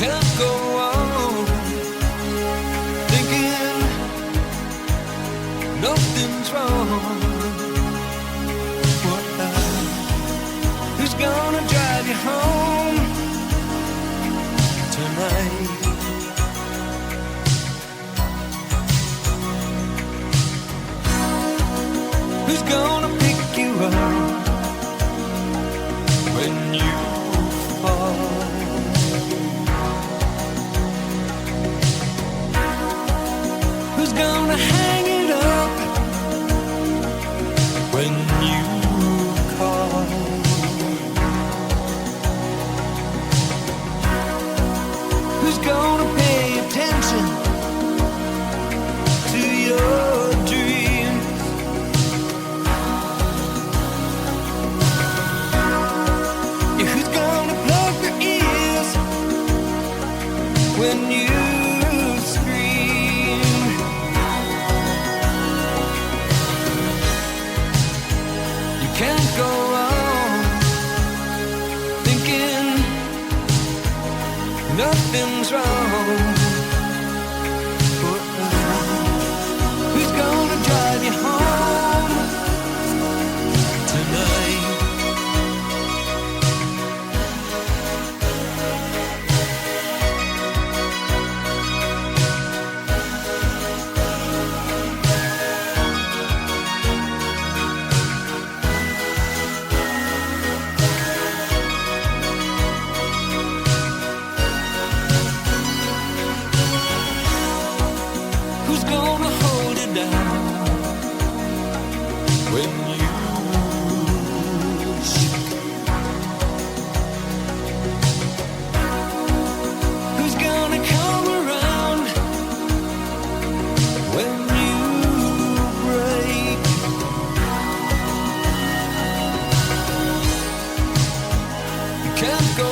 can't go on thinking nothing's wrong. Who's gonna drive you home tonight? Who's gonna pick you up when you fall? Who's gonna hang it up when you call? Who's gonna pay attention to your dreams? Yeah, who's gonna plug their ears when you scream? You can't go on thinking nothing's wrong. Who's gonna drive you home tonight? Who's gonna hold it down when you shoot? Who's gonna come around when you break? You can't go